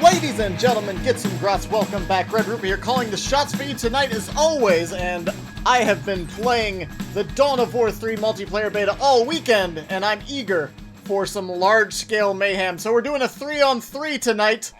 Ladies and gentlemen, get some grass, welcome back. Red-Rupee here, calling the shots for you tonight as always, and I have been playing the Dawn of War 3 multiplayer beta all weekend, and I'm eager for some large-scale mayhem. So we're doing a 3-on-3 tonight,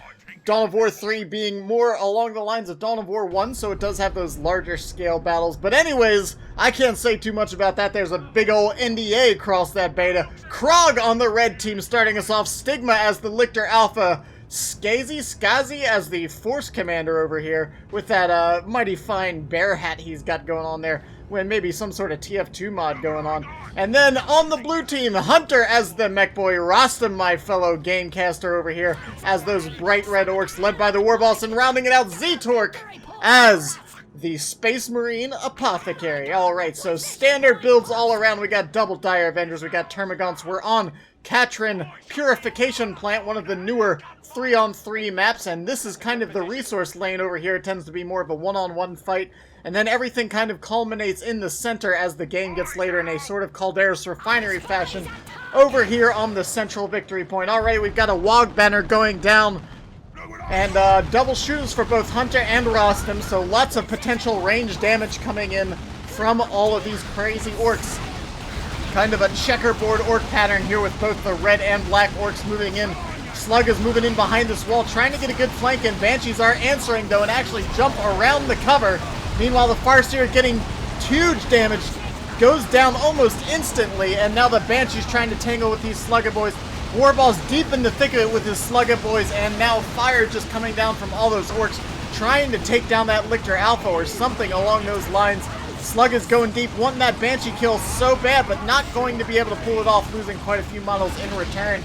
Dawn of War 3 being more along the lines of Dawn of War 1, so it does have those larger scale battles. But anyways, I can't say too much about that. There's a big old NDA across that beta. Crog on the red team starting us off, Stigma as the Lictor Alpha, Sk4zi as the Force Commander over here, with that mighty fine bear hat he's got going on there, when maybe some sort of TF2 mod going on. And then on the blue team, Hunte as the mech boy, Rostam, my fellow gamecaster over here, as those bright red orcs led by the war boss, and rounding it out, Zeetorq as the Space Marine Apothecary. Alright, so standard builds all around. We got double Dire Avengers, we got Termagants, we're on Katrin Purification Plant, one of the newer 3-on-3 maps, and this is kind of the resource lane over here. It tends to be more of a one-on-one fight, and then everything kind of culminates in the center as the game gets later in a sort of Calderas Refinery fashion over here on the central victory point. Alright, we've got a WOG banner going down, and double shooters for both Hunte and Rostam, so lots of potential range damage coming in from all of these crazy orcs. Kind of a checkerboard orc pattern here with both the red and black orcs moving in. Slug is moving in behind this wall, trying to get a good flank, and Banshees are answering though and actually jump around the cover. Meanwhile, the Farseer getting huge damage, goes down almost instantly, and now the Banshee's trying to tangle with these Slugger boys. Warball's deep in the thick of it with his Slugger boys, and now fire just coming down from all those orcs, trying to take down that Lictor Alpha or something along those lines. Slug is going deep, wanting that Banshee kill so bad, but not going to be able to pull it off, losing quite a few models in return.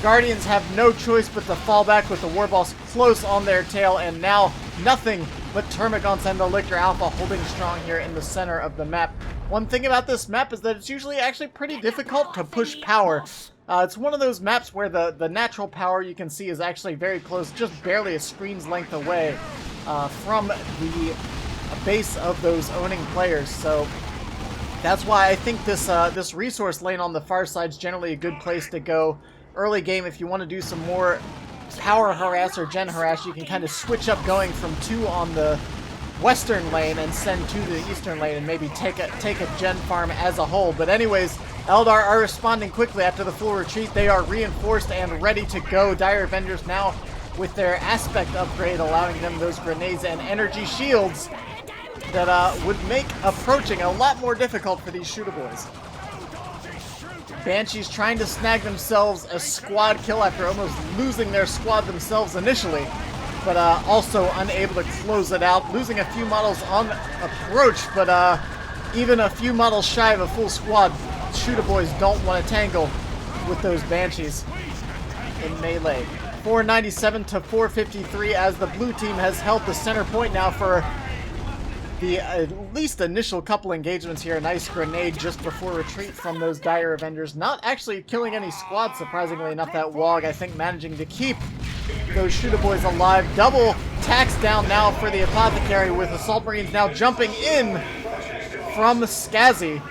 Guardians have no choice but to fall back with the Warboss close on their tail, and now nothing but Termagants and the Lictor Alpha holding strong here in the center of the map. One thing about this map is that it's usually actually pretty difficult to push power. It's one of those maps where the natural power you can see is actually very close, just barely a screen's length away from the base of those owning players. So that's why I think this resource lane on the far side is generally a good place to go early game. If you want to do some more power harass or gen harass, you can kind of switch up going from 2 on the western lane and send 2 to the eastern lane and maybe take a gen farm as a whole. But anyways, Eldar are responding quickly after the full retreat. They are reinforced and ready to go. Dire Avengers now with their aspect upgrade, allowing them those grenades and energy shields that would make approaching a lot more difficult for these shooter boys. Banshees trying to snag themselves a squad kill after almost losing their squad themselves initially, but also unable to close it out, losing a few models on approach, but even a few models shy of a full squad. Shooter boys don't want to tangle with those Banshees in melee. 497 to 453 as the blue team has held the center point now for the at least initial couple engagements here. A nice grenade just before retreat from those Dire Avengers. Not actually killing any squads, surprisingly enough. That WOG, I think, managing to keep those shooter boys alive. Double tax down now for the Apothecary, with Assault Marines now jumping in from Sk4zi.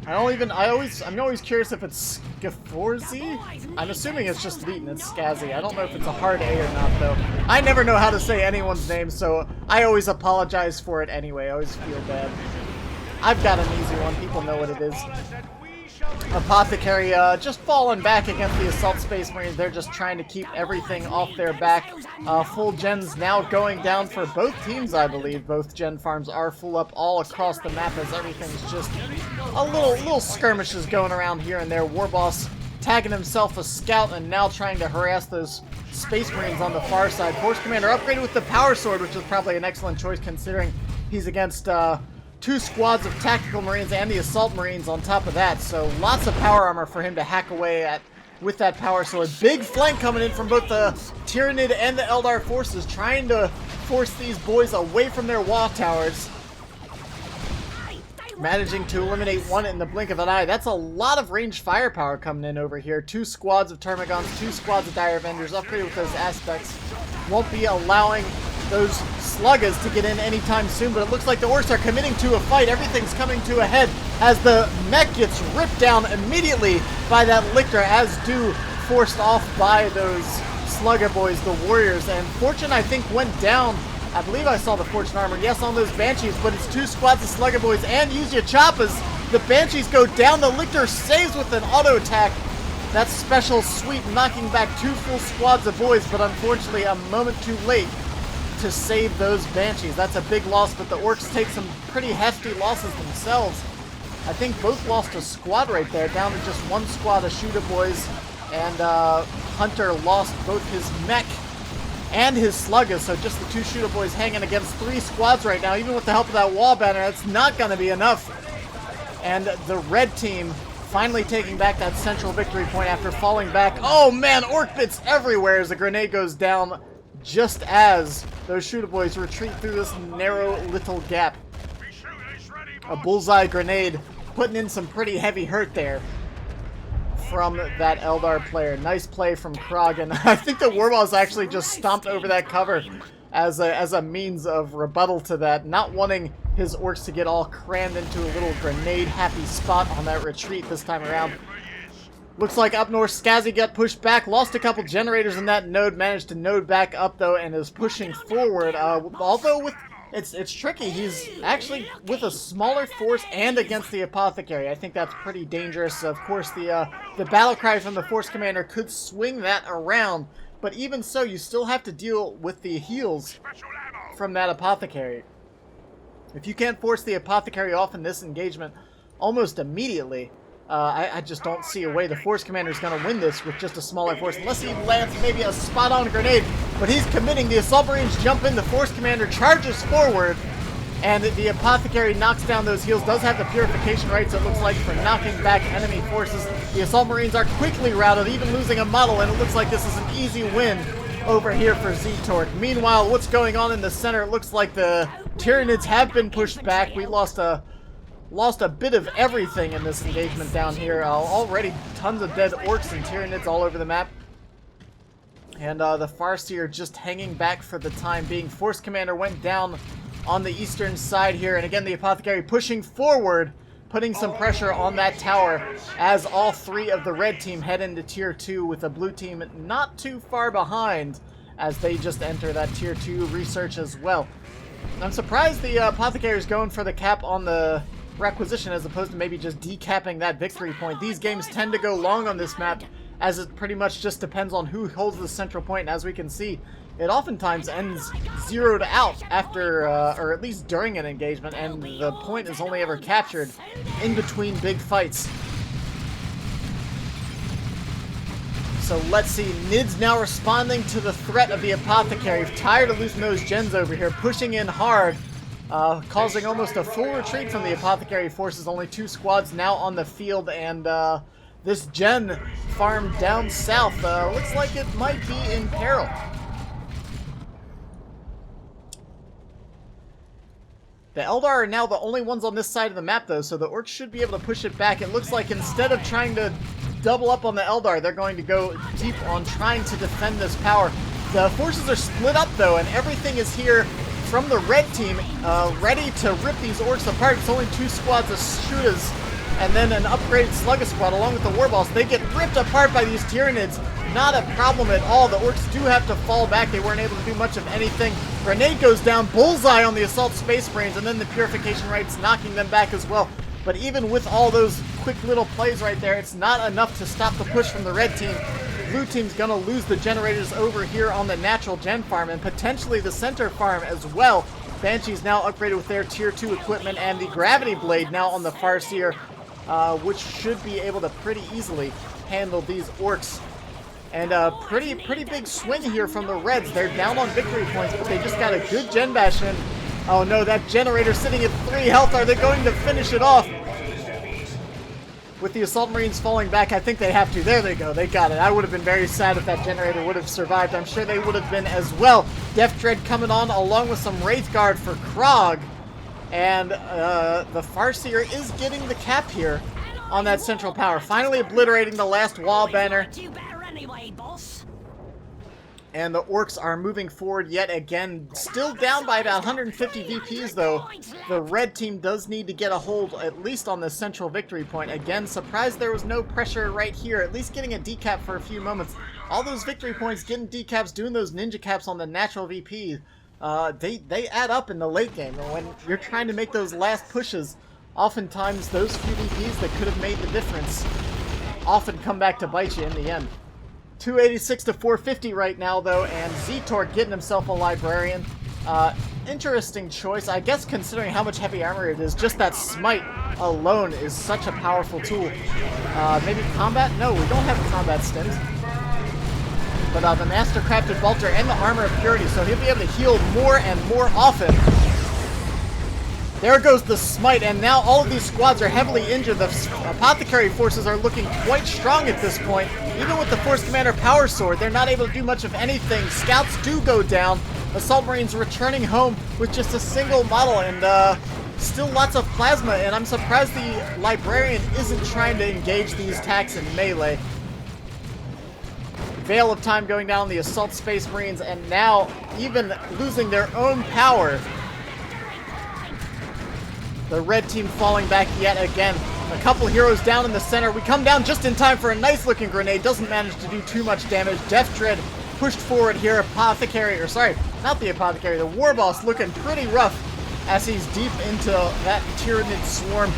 I'm always curious if it's Sk4zi? I'm assuming it's just Leeton, it's Sk4zi. I don't know if it's a hard A or not, though. I never know how to say anyone's name, so I always apologize for it anyway. I always feel bad. I've got an easy one. People know what it is. Apothecary just falling back against the Assault Space Marines. They're just trying to keep everything off their back. Full gens now going down for both teams, I believe. Both gen farms are full up all across the map as everything's just a little skirmishes going around here and there. Warboss tagging himself a scout and now trying to harass those Space Marines on the far side. Force Commander upgraded with the Power Sword, which is probably an excellent choice considering he's against 2 squads of Tactical Marines and the Assault Marines on top of that. So lots of power armor for him to hack away at with that Power Sword. Big flank coming in from both the Tyranid and the Eldar forces, trying to force these boys away from their wall towers. Managing to eliminate one in the blink of an eye. That's a lot of ranged firepower coming in over here. 2 squads of Termagants, 2 squads of Dire Avengers, upgraded with those aspects. Won't be allowing those Sluggers to get in anytime soon, but it looks like the Orcs are committing to a fight. Everything's coming to a head as the mech gets ripped down immediately by that Lictor, as do forced off by those Slugger boys, the Warriors. And Fortune, I think, went down. I believe I saw the Fortune armor, yes, on those Banshees, but it's 2 squads of Slugger boys, and use your choppers. The Banshees go down, the Lictor saves with an auto attack. That special sweep knocking back 2 full squads of boys, but unfortunately a moment too late to save those Banshees. That's a big loss, but the Orcs take some pretty hefty losses themselves. I think both lost a squad right there, down to just 1 squad of shooter boys, and Hunter lost both his mech and his Sluggers, so just the 2 shooter boys hanging against 3 squads right now. Even with the help of that wall banner, that's not going to be enough. And the red team finally taking back that central victory point after falling back. Oh man, Orc bits everywhere as the grenade goes down just as those shooter boys retreat through this narrow little gap. A bullseye grenade putting in some pretty heavy hurt there from that Eldar player. Nice play from Crog, and I think the Warballs actually just stomped over that cover as a means of rebuttal to that, not wanting his Orcs to get all crammed into a little grenade-happy spot on that retreat this time around. Looks like up north, Sk4zi got pushed back, lost a couple generators in that node, managed to node back up though, and is pushing forward. Although with it's tricky, he's actually with a smaller force and against the Apothecary. I think that's pretty dangerous. Of course, the battle cry from the Force Commander could swing that around, but even so, you still have to deal with the heals from that Apothecary. If you can't force the Apothecary off in this engagement almost immediately, I just don't see a way the Force Commander is going to win this with just a smaller force, unless he lands maybe a spot-on grenade. But he's committing. The Assault Marines jump in. The Force Commander charges forward, and the Apothecary knocks down those heals. Does have the purification rights, it looks like, for knocking back enemy forces. The Assault Marines are quickly routed, even losing a model, and it looks like this is an easy win over here for Zeetorq. Meanwhile, what's going on in the center? It looks like the Tyranids have been pushed back. We lost a bit of everything in this engagement down here. Already tons of dead Orcs and Tyranids all over the map. And the Farseer just hanging back for the time being. Force Commander went down on the eastern side here. And again, the Apothecary pushing forward, putting some pressure on that tower as all 3 of the red team head into tier 2, with the blue team not too far behind as they just enter that tier 2 research as well. I'm surprised the Apothecary is going for the cap on the requisition as opposed to maybe just decapping that victory point. These games tend to go long on this map, as it pretty much just depends on who holds the central point, and as we can see, it oftentimes ends zeroed out after, or at least during an engagement, and the point is only ever captured in between big fights. So let's see, Nid's now responding to the threat of the Apothecary. Tired of losing those gens over here, pushing in hard, causing almost a full retreat from the Apothecary forces. Only 2 squads now on the field, and this gen farm down south looks like it might be in peril. The Eldar are now the only ones on this side of the map though, so the Orcs should be able to push it back. It looks like instead of trying to double up on the Eldar, they're going to go deep on trying to defend this power. The forces are split up though, and everything is here from the red team, ready to rip these Orcs apart. It's only 2 squads of shooters and then an upgraded Slugger squad along with the Warballs. They get ripped apart by these Tyranids. Not a problem at all. The Orcs do have to fall back. They weren't able to do much of anything. Grenade goes down, bullseye on the Assault Space Marines, and then the Purification Rights knocking them back as well. But even with all those quick little plays right there, it's not enough to stop the push from the red team. Blue team's gonna lose the generators over here on the natural gen farm, and potentially the center farm as well. Banshee's now upgraded with their tier 2 equipment, and the Gravity Blade now on the Farseer, which should be able to pretty easily handle these Orcs. And a pretty big swing here from the Reds. They're down on victory points, but they just got a good gen bash in. Oh no, that generator sitting at 3 health. Are they going to finish it off? With the Assault Marines falling back, I think they have to. There they go. They got it. I would have been very sad if that generator would have survived. I'm sure they would have been as well. Death Dread coming on along with some Wraith Guard for Crog. And the Farseer is getting the cap here on that central power. Finally obliterating the last wall banner. And the Orcs are moving forward yet again. Still down by about 150 VPs, though. The red team does need to get a hold, at least on the central victory point. Again, surprised there was no pressure right here. At least getting a decap for a few moments. All those victory points, getting decaps, doing those ninja caps on the natural VP, they add up in the late game. And when you're trying to make those last pushes, oftentimes those few VPs that could have made the difference often come back to bite you in the end. 286 to 450 right now, though, and Zeetorq getting himself a librarian. Interesting choice, I guess, considering how much heavy armor it is. Just that smite alone is such a powerful tool. Maybe combat? No, we don't have combat stims. But the Master Crafted Bolter and the Armor of Purity, so he'll be able to heal more and more often. There goes the smite, and now all of these squads are heavily injured. The Apothecary forces are looking quite strong at this point. Even with the Force Commander Power Sword, they're not able to do much of anything. Scouts do go down. Assault Marines returning home with just a single model, and still lots of plasma, and I'm surprised the Librarian isn't trying to engage these attacks in melee. Veil of Time going down on the Assault Space Marines, and now even losing their own power. The red team falling back yet again. A couple heroes down in the center. We come down just in time for a nice looking grenade. Doesn't manage to do too much damage. Death Dread pushed forward here. Apothecary, or sorry, not the Apothecary. The War Boss looking pretty rough as he's deep into that Tyranid swarm.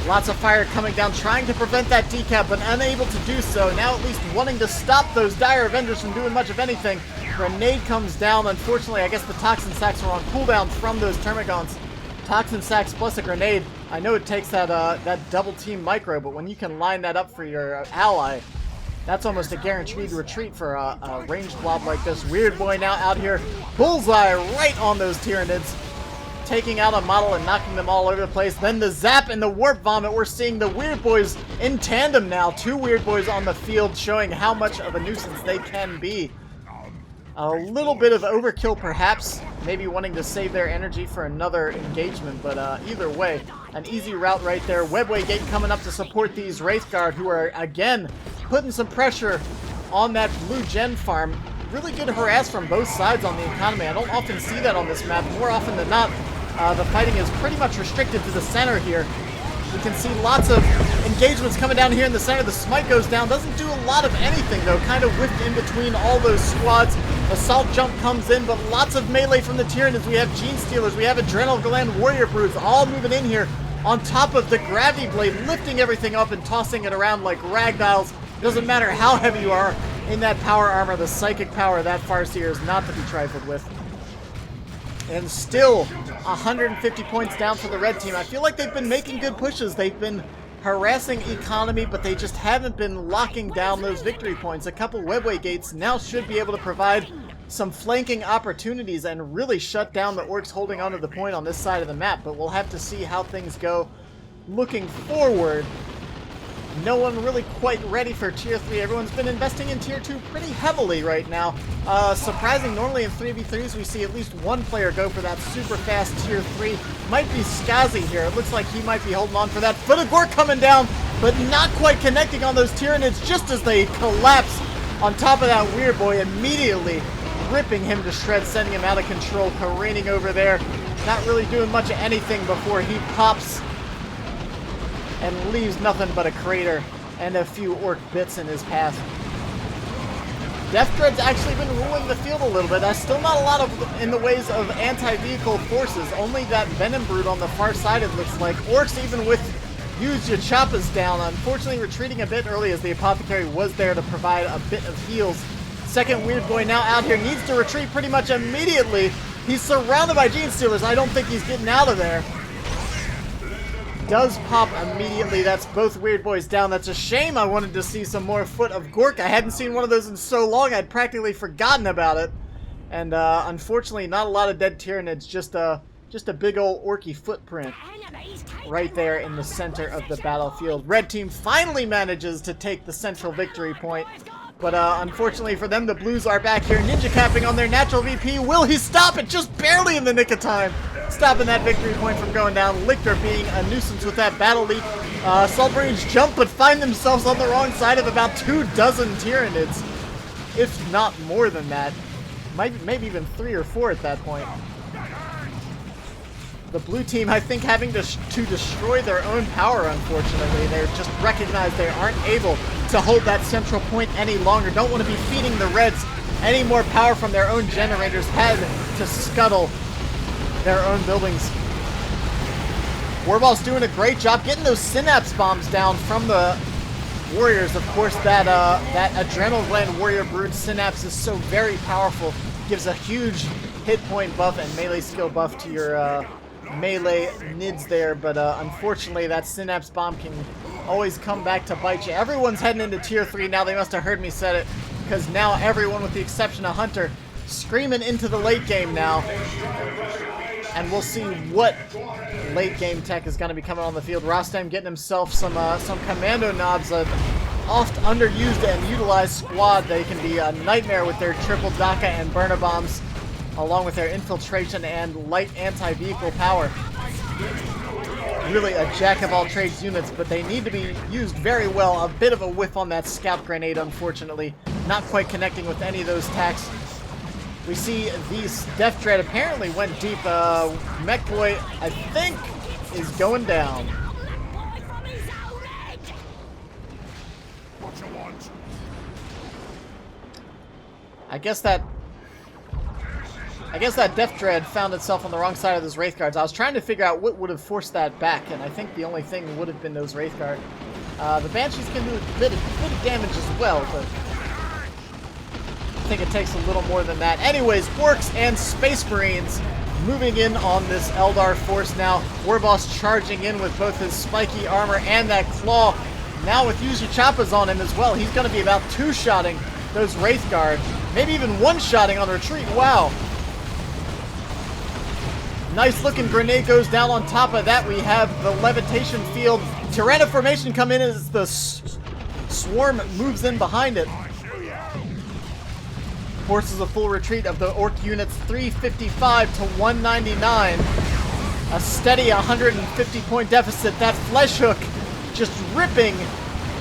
Lots of fire coming down, trying to prevent that decap, but unable to do so. Now at least wanting to stop those Dire Avengers from doing much of anything. Grenade comes down. Unfortunately, I guess the Toxin Sacks were on cooldown from those Termagants. Toxin Sacks plus a grenade. I know it takes that that double team micro, but when you can line that up for your ally, that's almost a guaranteed retreat for a ranged blob like this. Weird Boy now out here. Bullseye right on those Tyranids. Taking out a model and knocking them all over the place. Then the Zap and the Warp Vomit. We're seeing the Weird Boys in tandem now. Two Weird Boys on the field showing how much of a nuisance they can be. A little bit of overkill, perhaps. Maybe wanting to save their energy for another engagement, but either way, an easy route right there. Webway Gate coming up to support these Wraith Guard, who are, again, putting some pressure on that blue gen farm. Really good harass from both sides on the economy. I don't often see that on this map. More often than not, the fighting is pretty much restricted to the center here. We can see lots of engagements coming down here in the center. The smite goes down. Doesn't do a lot of anything, though. Kind of whipped in between all those squads. Assault Jump comes in, but lots of melee from the Tyranids. We have Gene Stealers. We have Adrenal Gland Warrior Broods all moving in here on top of the Gravity Blade, lifting everything up and tossing it around like ragdolls. Doesn't matter how heavy you are in that power armor. The psychic power of that Farseer is not to be trifled with. And still 150 points down for the red team. I feel like they've been making good pushes. They've been harassing economy, but they just haven't been locking down those victory points. A couple Webway Gates now should be able to provide some flanking opportunities and really shut down the Orcs holding onto the point on this side of the map. But we'll have to see how things go looking forward. No one really quite ready for Tier 3. Everyone's been investing in Tier 2 pretty heavily right now. Surprising, normally in 3v3s we see at least one player go for that super fast Tier 3. Might be Sk4zi here. It looks like he might be holding on for that. Foot of Gore coming down, but not quite connecting on those Tyranids just as they collapse on top of that Weird Boy, immediately ripping him to shreds, sending him out of control, careening over there. Not really doing much of anything before he pops and leaves nothing but a crater and a few Orc bits in his path. Death Dread's actually been ruling the field a little bit. That's still not a lot of in the ways of anti-vehicle forces. Only that Venom Brood on the far side, it looks like. Orcs, even with huge Yachapas down, unfortunately retreating a bit early as the Apothecary was there to provide a bit of heals. Second Weird Boy now out here, needs to retreat pretty much immediately. He's surrounded by Gene Stealers. I don't think he's getting out of there. Does pop immediately. That's both Weird Boys down. That's a shame. I wanted to see some more Foot of Gork. I hadn't seen one of those in so long, I'd practically forgotten about it. And unfortunately, not a lot of dead Tyranids, just a big old orky footprint right there in the center of the battlefield. Red team finally manages to take the central victory point. But unfortunately for them, the Blues are back here ninja capping on their natural VP. Will he stop it? Just barely in the nick of time. Stopping that victory point from going down. Lictor being a nuisance with that battle leap. Assault Marines jump but find themselves on the wrong side of about 24 Tyranids. if not more than that. Maybe even 3 or 4 at that point. The blue team, I think, having to destroy their own power, unfortunately. They're just recognize they aren't able to hold that central point any longer. Don't want to be feeding the Reds any more power from their own generators. Had to scuttle their own buildings. Warball's doing a great job getting those synapse bombs down from the warriors. Of course, that adrenal gland warrior brood synapse is so very powerful. Gives a huge hit point buff and melee skill buff to your melee nids there, but unfortunately that synapse bomb can always come back to bite you. Everyone's heading into tier 3 now. They must have heard me said it, because now everyone with the exception of Hunter screaming into the late game now. And we'll see what late game tech is going to be coming on the field. Rostam getting himself some commando knobs, oft underused and utilized squad. They can be a nightmare with their triple DoW2 and burner bombs, along with their infiltration and light anti-vehicle power. Really a jack-of-all-trades units, but they need to be used very well. A bit of a whiff on that scout grenade, unfortunately. Not quite connecting with any of those attacks. We see these Death Dread apparently went deep. Mech Boy, I think, is going down. I guess that Death Dread found itself on the wrong side of those Wraith Guards. I was trying to figure out what would have forced that back, and I think the only thing would have been those Wraith Guard. The Banshees can do a bit of damage as well, but I think it takes a little more than that. Anyways, Orcs and Space Marines moving in on this Eldar force now. Warboss charging in with both his spiky armor and that claw. Now with Use Your Choppas on him as well, he's going to be about two-shotting those Wraith Guard. Maybe even one-shotting on retreat. Wow. Nice looking grenade goes down on top of that. We have the levitation field. Tyranno formation come in as the swarm moves in behind it. Forces a full retreat of the Orc units 355 to 199. A steady 150 point deficit. That flesh hook just ripping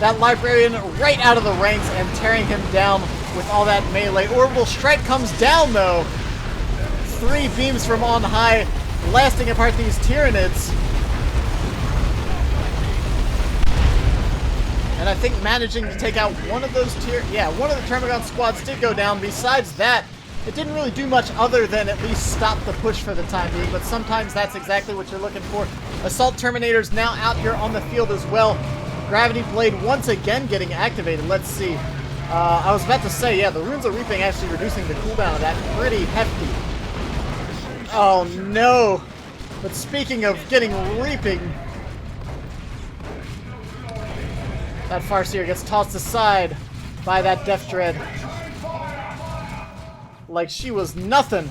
that librarian right out of the ranks and tearing him down with all that melee. Orbital strike comes down though. 3 beams from on high, blasting apart these Tyranids. And I think managing to take out one of those one of the Termagon squads did go down. Besides that, it didn't really do much other than at least stop the push for the time being, but sometimes that's exactly what you're looking for. Assault Terminators now out here on the field as well. Gravity Blade once again getting activated. Let's see. I was about to say, yeah, the Runes of Reaping actually reducing the cooldown of that pretty hefty. Oh no! But speaking of getting reaping, that Farseer gets tossed aside by that Death Dread. Like she was nothing.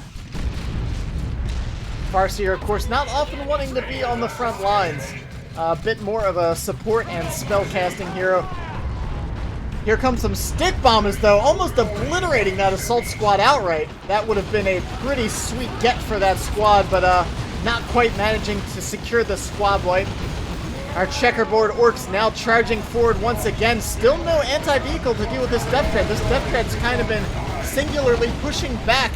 Farseer, of course, not often wanting to be on the front lines. A bit more of a support and spellcasting hero. Here comes some stick bombers, though, almost obliterating that assault squad outright. That would have been a pretty sweet get for that squad, but not quite managing to secure the squad wipe. Our checkerboard Orcs now charging forward once again. Still no anti-vehicle to deal with this Death Dread. This Death Dread's kind of been singularly pushing back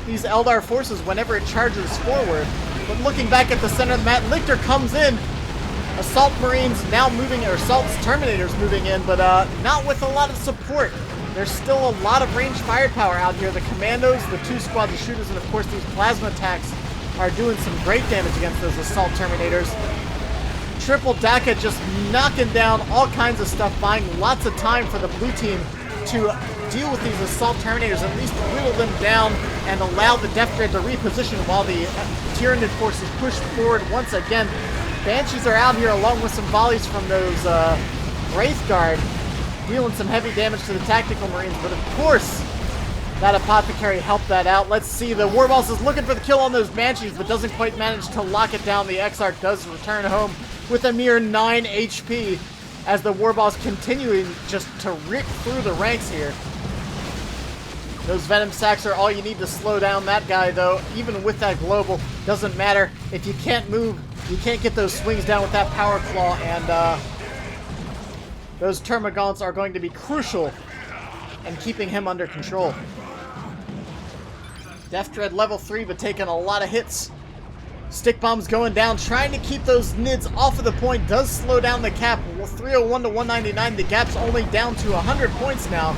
these Eldar forces whenever it charges forward. But looking back at the center of the map, Lictor comes in. Assault Marines now moving, or Assault Terminators moving in, but not with a lot of support. There's still a lot of ranged firepower out here. The Commandos, the 2 squads of shooters, and of course these plasma attacks are doing some great damage against those Assault Terminators. Triple DoW2 just knocking down all kinds of stuff, buying lots of time for the blue team to deal with these Assault Terminators, at least whittle them down and allow the Death Dread to reposition while the Tyranid forces push forward once again. Banshees are out here along with some volleys from those Wraith Guard, dealing some heavy damage to the Tactical Marines, but of course that Apothecary helped that out. Let's see, the Warboss is looking for the kill on those Banshees, but doesn't quite manage to lock it down. The Exarch does return home with a mere 9 HP as the Warboss continuing just to rip through the ranks here. Those Venom Sacks are all you need to slow down that guy, though. Even with that global, doesn't matter. If you can't move, you can't get those swings down with that Power Claw, and those Termagants are going to be crucial and keeping him under control. Death Dread level 3, but taking a lot of hits. Stick Bomb's going down, trying to keep those nids off of the point. Does slow down the cap. 301 to 199. The gap's only down to 100 points now.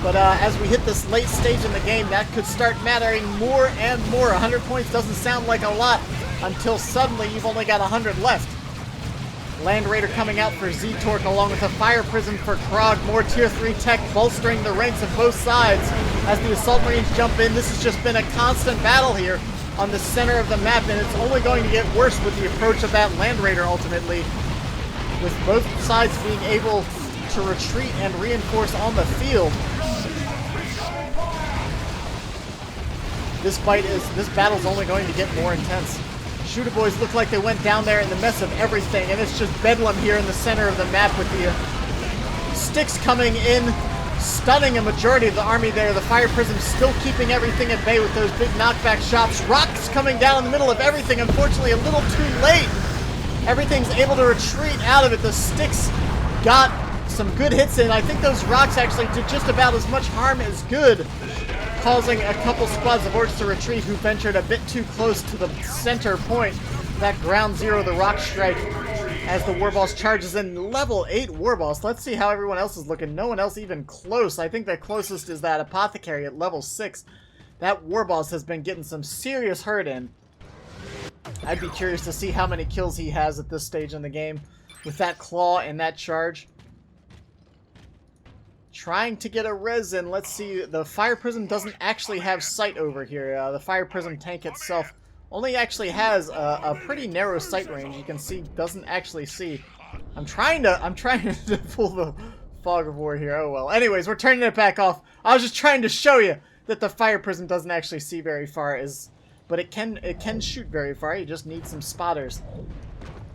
But as we hit this late stage in the game, that could start mattering more and more. 100 points doesn't sound like a lot until suddenly you've only got 100 left. Land Raider coming out for Zeetorq along with a Fire Prism for Crog. More tier 3 tech bolstering the ranks of both sides as the Assault Marines jump in. This has just been a constant battle here on the center of the map, and it's only going to get worse with the approach of that Land Raider ultimately, with both sides being able to retreat and reinforce on the field. This battle's only going to get more intense. Shooter Boys look like they went down there in the mess of everything, and it's just bedlam here in the center of the map with the sticks coming in, stunning a majority of the army there. The Fire Prism still keeping everything at bay with those big knockback shots. Rocks coming down in the middle of everything, unfortunately a little too late. Everything's able to retreat out of it. The sticks got some good hits in. I think those rocks actually did just about as much harm as good, causing a couple squads of orcs to retreat who ventured a bit too close to the center point. That ground zero, the rock strike, as the Warboss charges in. Level 8 Warboss. Let's see how everyone else is looking. No one else even close. I think the closest is that Apothecary at level 6. That Warboss has been getting some serious hurt in. I'd be curious to see how many kills he has at this stage in the game with that claw and that charge. Trying to get a res in. Let's see. The Fire Prism doesn't actually have sight over here. The Fire Prism tank itself only actually has a pretty narrow sight range. You can see, doesn't actually see. I'm trying to pull the Fog of War here. Oh well. Anyways, we're turning it back off. I was just trying to show you that the Fire Prism doesn't actually see very far, but it can shoot very far. You just need some spotters.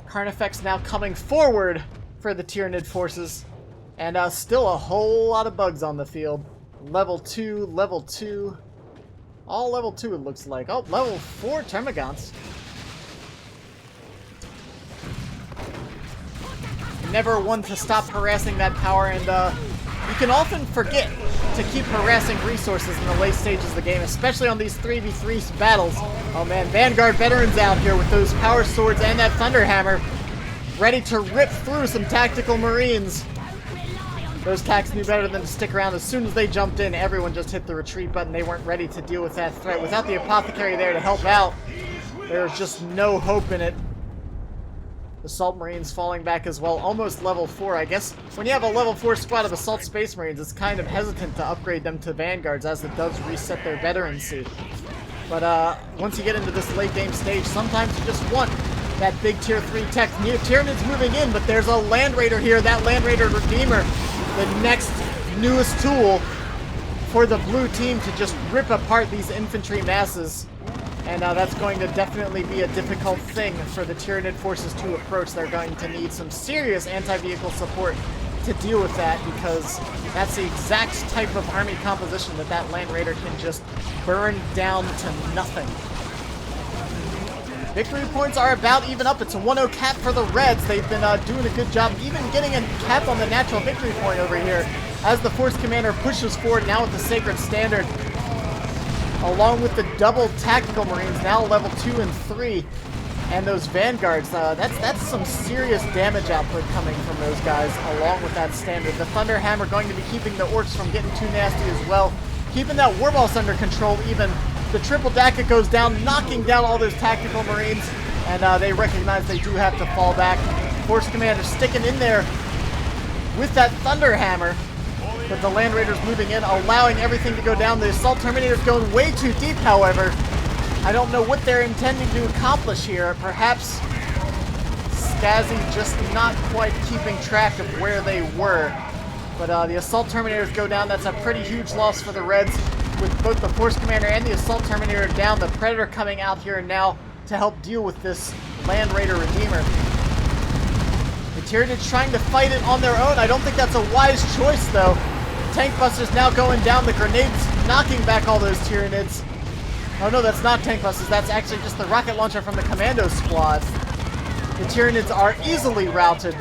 Carnifex now coming forward for the Tyranid forces. And still a whole lot of bugs on the field. Level 2, level 2. All level 2 it looks like. Oh, level 4 Termagants. Never one to stop harassing that power, and you can often forget to keep harassing resources in the late stages of the game, especially on these 3v3 battles. Oh man, Vanguard veterans out here with those power swords and that Thunderhammer, ready to rip through some tactical Marines. Those Tacs knew better than to stick around. As soon as they jumped in, everyone just hit the retreat button. They weren't ready to deal with that threat. Without the Apothecary there to help out, there was just no hope in it. Assault Marines falling back as well. Almost level 4. I guess when you have a level 4 squad of Assault Space Marines, it's kind of hesitant to upgrade them to Vanguards, as it does reset their veterancy. But once you get into this late game stage, sometimes you just want that big tier 3 tech. Tyranid's moving in, but there's a Land Raider here. That Land Raider Redeemer, the next newest tool for the blue team to just rip apart these infantry masses. And that's going to definitely be a difficult thing for the Tyranid forces to approach. They're going to need some serious anti-vehicle support to deal with that, because that's the exact type of army composition that Land Raider can just burn down to nothing. Victory points are about even up. It's a 1-0 cap for the Reds. They've been doing a good job, even getting a cap on the natural victory point over here, as the Force Commander pushes forward now with the Sacred Standard, along with the double Tactical Marines, now level 2 and 3, and those Vanguards. That's some serious damage output coming from those guys, along with that Standard. The Thunderhammer going to be keeping the Orcs from getting too nasty as well, keeping that Warboss under control even. The triple Daca goes down, knocking down all those Tactical Marines, and they recognize they do have to fall back. Force Commander sticking in there with that Thunderhammer, but the Land Raiders moving in, allowing everything to go down. The Assault Terminator's going way too deep, however. I don't know what they're intending to accomplish here. Perhaps Sk4zi just not quite keeping track of where they were. But the Assault Terminators go down. That's a pretty huge loss for the Reds, with both the Force Commander and the Assault Terminator down. The Predator coming out here now to help deal with this Land Raider Redeemer. The Tyranids trying to fight it on their own. I don't think that's a wise choice, though. Tank Busters now going down. The grenades knocking back all those Tyranids. Oh no, that's not Tank Busters. That's actually just the rocket launcher from the Commando squad. The Tyranids are easily routed.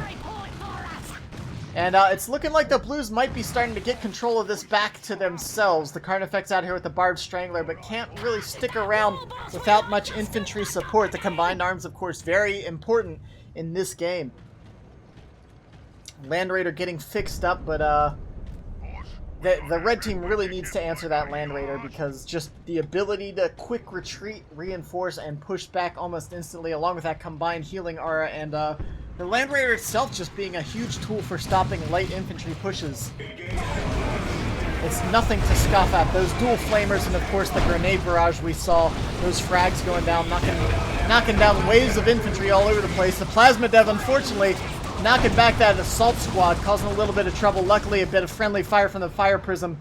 And it's looking like the Blues might be starting to get control of this back to themselves. The Carnifex out here with the Barbed Strangler, but can't really stick around without much infantry support. The combined arms, of course, very important in this game. Land Raider getting fixed up, but the red team really needs to answer that Land Raider, because just the ability to quick retreat, reinforce, and push back almost instantly, along with that combined healing aura, and the Land Raider itself just being a huge tool for stopping light infantry pushes. It's nothing to scoff at. Those dual flamers and, of course, the grenade barrage we saw, those frags going down, knocking down waves of infantry all over the place. The Plasma Dev, unfortunately, knocking back that assault squad, causing a little bit of trouble. Luckily, a bit of friendly fire from the Fire Prism,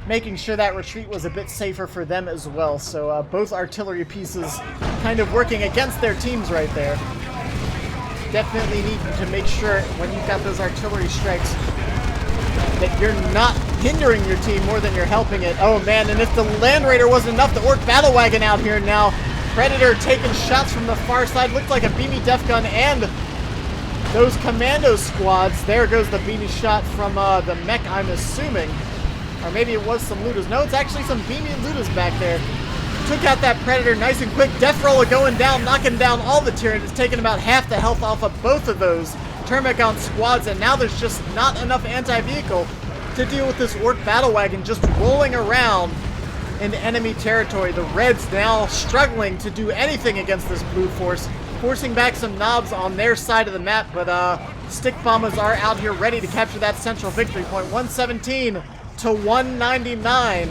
making sure that retreat was a bit safer for them as well. So both artillery pieces kind of working against their teams right there. Definitely need to make sure when you've got those artillery strikes that you're not hindering your team more than you're helping it. Oh man, and if the Land Raider wasn't enough, the Orc Battle Wagon out here now. Predator taking shots from the far side. Looked like a beamy def gun and those commando squads. There goes the beamy shot from the mech, I'm assuming. Or maybe it was some looters. No, it's actually some beamy looters back there. Took out that Predator nice and quick. Death Roller going down, knocking down all the Tyrants. It's taking about half the health off of both of those Termagant squads, and now there's just not enough anti-vehicle to deal with this Orc Battle Wagon just rolling around in enemy territory. The Reds now struggling to do anything against this blue force, forcing back some knobs on their side of the map, but Stick Bombers are out here ready to capture that central victory point. 117 to 199.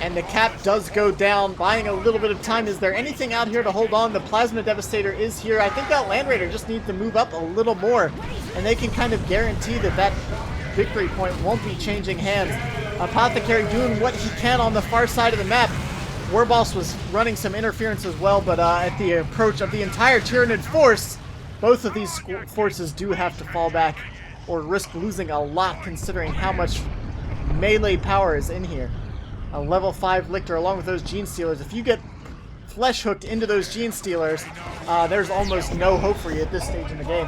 And the cap does go down, buying a little bit of time. Is there anything out here to hold on? The Plasma Devastator is here. I think that Land Raider just needs to move up a little more, and they can kind of guarantee that that victory point won't be changing hands. Apothecary doing what he can on the far side of the map. Warboss was running some interference as well, but at the approach of the entire Tyranid force, both of these forces do have to fall back or risk losing a lot, considering how much melee power is in here. A level 5 Lictor along with those Gene Stealers. If you get flesh hooked into those Gene Stealers, there's almost no hope for you at this stage in the game.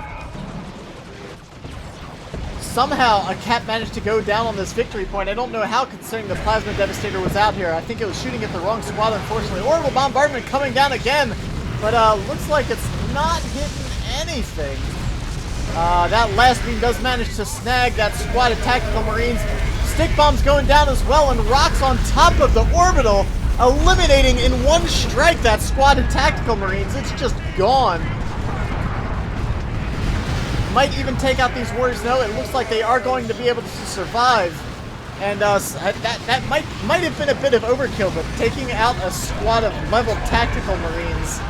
Somehow a cap managed to go down on this victory point. I don't know how, considering the Plasma Devastator was out here. I think it was shooting at the wrong squad, unfortunately. Orbital Bombardment coming down again, but looks like it's not hitting anything. That last beam does manage to snag that squad of Tactical Marines. Stick Bombs going down as well, and rocks on top of the Orbital, eliminating in one strike that squad of Tactical Marines. It's just gone. Might even take out these warriors. No, it looks like they are going to be able to survive. And that might have been a bit of overkill, but taking out a squad of level Tactical Marines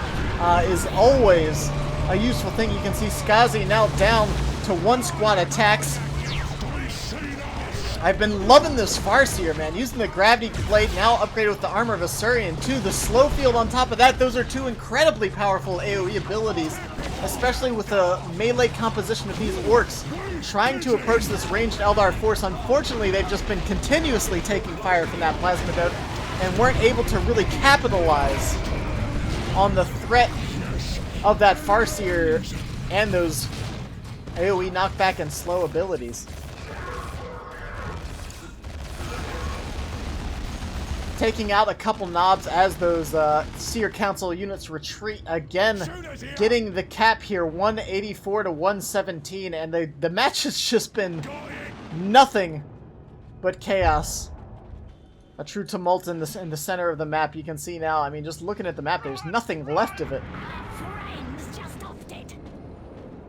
is always a useful thing. You can see Sk4zi now down to one squad attacks. I've been loving this Farseer, man. Using the Gravity Blade, now upgraded with the Armor of Assyrian too. The Slow Field on top of that, those are two incredibly powerful AoE abilities, especially with the melee composition of these orcs trying to approach this ranged Eldar force. Unfortunately, they've just been continuously taking fire from that Plasma Dot and weren't able to really capitalize on the threat of that Farseer and those AoE knockback and slow abilities. Taking out a couple knobs as those Seer Council units retreat again, getting the cap here, 184 to 117, and the match has just been nothing but chaos. A true tumult in the center of the map. You can see now, I mean, just looking at the map, there's nothing left of it.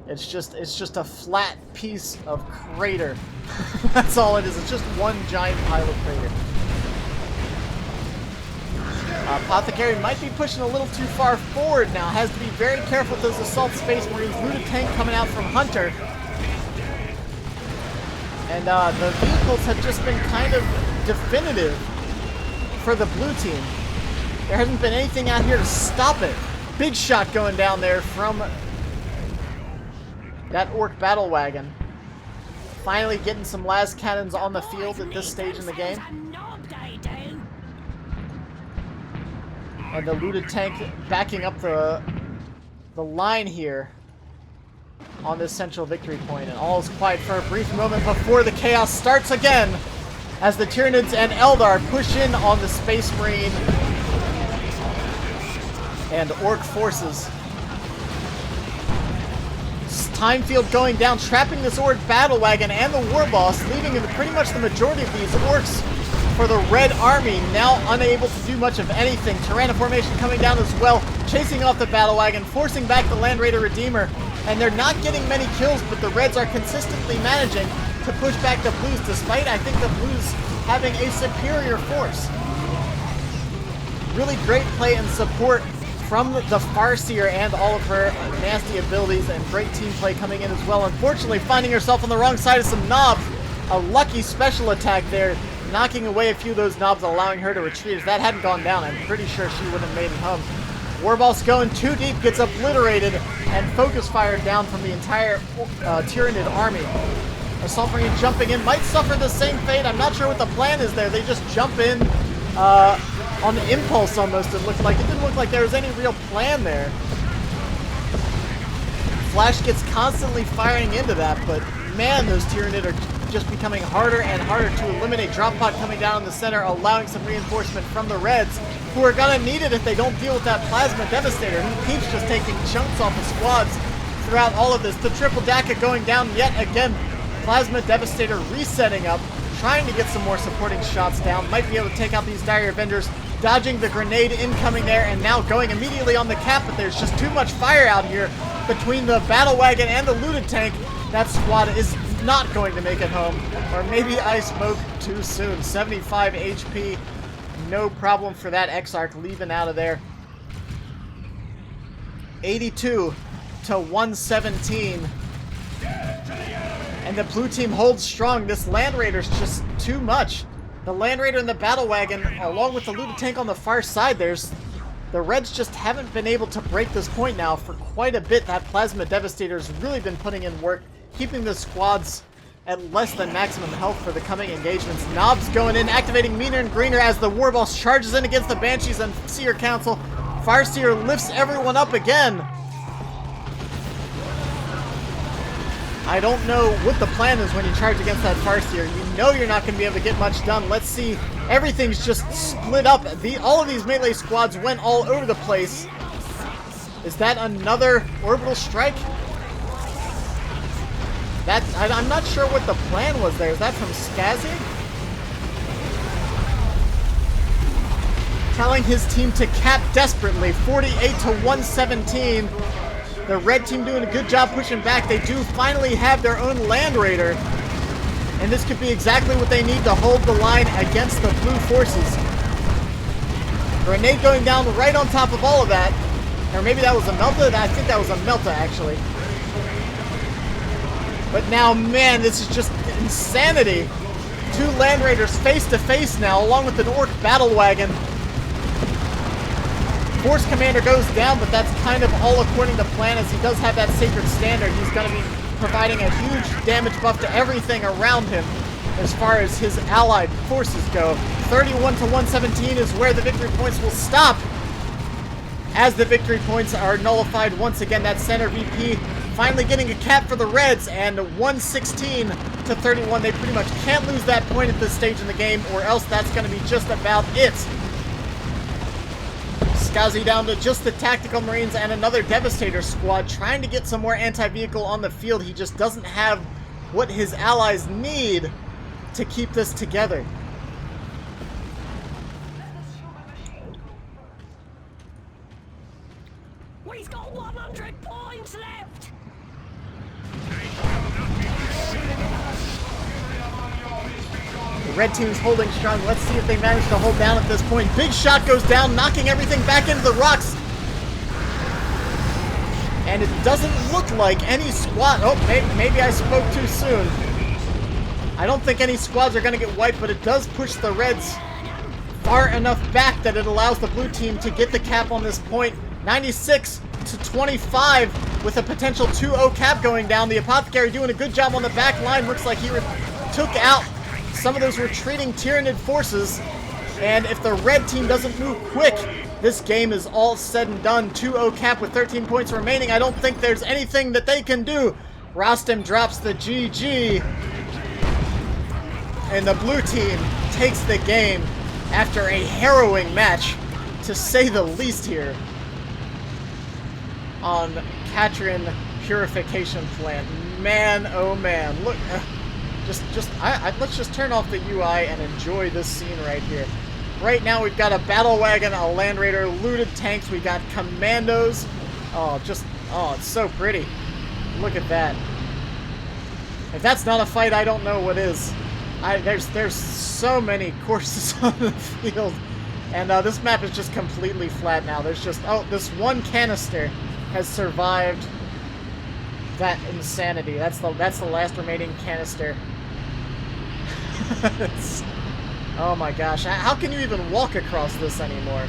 It's just a flat piece of crater. That's all it is. It's just one giant pile of crater. Apothecary might be pushing a little too far forward now. Has to be very careful with those Assault Space Marines. Looted Tank coming out from Hunter. And the vehicles have just been kind of definitive for the blue team. There hasn't been anything out here to stop it. Big shot going down there from that Orc Battle Wagon. Finally getting some las cannons on the field at this stage in the game. And the Looted Tank backing up the line here. on this central victory point, and all is quiet for a brief moment before the chaos starts again as the Tyranids and Eldar push in on the Space Marine and Orc forces. Time field going down, trapping this Orc battle wagon and the war boss, leaving pretty much the majority of these Orcs for the Red Army, now unable to do much of anything. Tyranna formation coming down as well, chasing off the battle wagon, forcing back the Land Raider Redeemer, and they're not getting many kills, but the Reds are consistently managing to push back the Blues, despite, I think, the Blues having a superior force. Really great play and support from the Farseer and all of her nasty abilities, and great team play coming in as well. Unfortunately, finding herself on the wrong side of some knobs. A lucky special attack there, knocking away a few of those knobs, allowing her to retreat. If that hadn't gone down, I'm pretty sure she would have made it home. Warboss going too deep, gets obliterated, and focus fired down from the entire Tyranid army. Assault Marine jumping in, might suffer the same fate. I'm not sure what the plan is there. They just jump in on the impulse almost, it looked like. It didn't look like there was any real plan there. Flash gets constantly firing into that, but man, those Tyranid are just becoming harder and harder to eliminate. Drop pod coming down in the center, allowing some reinforcement from the Reds, who are gonna need it if they don't deal with that Plasma Devastator, who keeps just taking chunks off of squads throughout all of this. The triple Daka going down yet again. Plasma Devastator resetting up, trying to get some more supporting shots down. Might be able to take out these Dire Avengers, dodging the grenade incoming there, and now going immediately on the cap, but there's just too much fire out here between the battle wagon and the looted tank. That squad is not going to make it home. Or maybe I spoke too soon. 75 HP. No problem for that Exarch leaving out of there. 82 to 117. And the blue team holds strong. This Land Raider's just too much. The Land Raider and the battle wagon, along with the looted tank on the far side, the Reds just haven't been able to break this point now for quite a bit. That Plasma Devastator's really been putting in work, keeping the squads at less than maximum health for the coming engagements. Knobs going in, activating Meaner and Greener as the Warboss charges in against the Banshees and Seer Council. Farseer lifts everyone up again. I don't know what the plan is when you charge against that Farseer. You know you're not going to be able to get much done. Let's see. Everything's just split up. All of these melee squads went all over the place. Is that another orbital strike? I'm not sure what the plan was there. Is that from Sk4zi? Telling his team to cap desperately. 48 to 117. The red team doing a good job pushing back. They do finally have their own Land Raider. And this could be exactly what they need to hold the line against the blue forces. Grenade going down right on top of all of that. Or maybe that was a Melta? I think that was a Melta, actually. But now, man, this is just insanity. Two Land Raiders face to face now, along with an Orc battle wagon. Force Commander goes down, but that's kind of all according to plan, as he does have that Sacred Standard. He's going to be providing a huge damage buff to everything around him as far as his allied forces go. 31 to 117 is where the victory points will stop, as the victory points are nullified once again. That center VP finally getting a cap for the Reds, and 116 to 31. They pretty much can't lose that point at this stage in the game, or else that's going to be just about it. Sk4zi down to just the Tactical Marines and another Devastator squad, trying to get some more anti-vehicle on the field. He just doesn't have what his allies need to keep this together. We've got 100 points left! The red team's holding strong. Let's see if they manage to hold down at this point. Big shot goes down, knocking everything back into the rocks. And it doesn't look like any squad... Oh, maybe I spoke too soon. I don't think any squads are going to get wiped, but it does push the Reds far enough back that it allows the blue team to get the cap on this point. 96 to 25 with a potential 2-0 cap going down. The Apothecary doing a good job on the back line. Looks like he took out some of those retreating Tyranid forces. And if the red team doesn't move quick, this game is all said and done. 2-0 cap with 13 points remaining. I don't think there's anything that they can do. Rostam drops the GG. And the blue team takes the game after a harrowing match, to say the least here, on Katrin Purification Plant. Man, oh man. Look, let's just turn off the UI and enjoy this scene right here. Right now we've got a battle wagon, a land raider, looted tanks, we got commandos. Oh, it's so pretty. Look at that. If that's not a fight, I don't know what is. There's so many courses on the field, and this map is just completely flat now. There's just, this one canister has survived that insanity. That's the last remaining canister. Oh my gosh, how can you even walk across this anymore?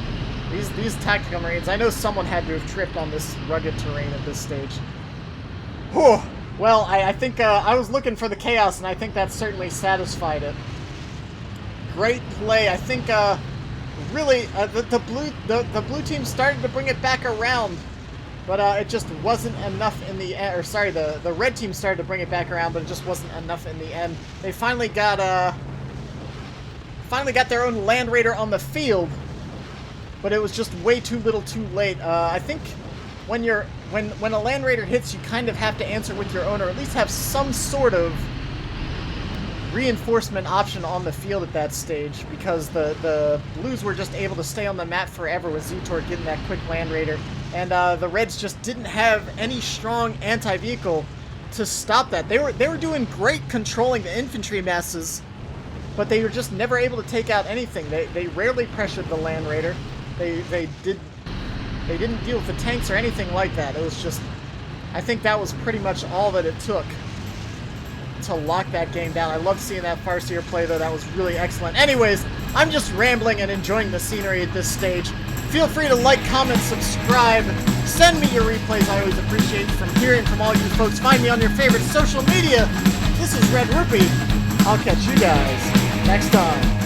These tactical marines, I know someone had to have tripped on this rugged terrain at this stage. Whew. Well, I think I was looking for the chaos, and I think that certainly satisfied it. Great play. I think really the blue team started to bring it back around, but it just wasn't enough in the end. Or sorry, the red team started to bring it back around, but it just wasn't enough in the end. They finally got their own land raider on the field, but it was just way too little, too late. I think when a land raider hits, you kind of have to answer with your own, or at least have some sort of reinforcement option on the field at that stage, because the blues were just able to stay on the map forever with Zeetorq getting that quick land raider, and the reds just didn't have any strong anti-vehicle to stop that. They were doing great controlling the infantry masses, but they were just never able to take out anything. They rarely pressured the land raider. They didn't deal with the tanks or anything like that. It was just, I think that was pretty much all that it took to lock that game down. I love seeing that Farseer play, though. That was really excellent. Anyways, I'm just rambling and enjoying the scenery at this stage. Feel free to like, comment, subscribe. Send me your replays. I always appreciate from hearing from all you folks. Find me on your favorite social media. This is RedRupee. I'll catch you guys next time.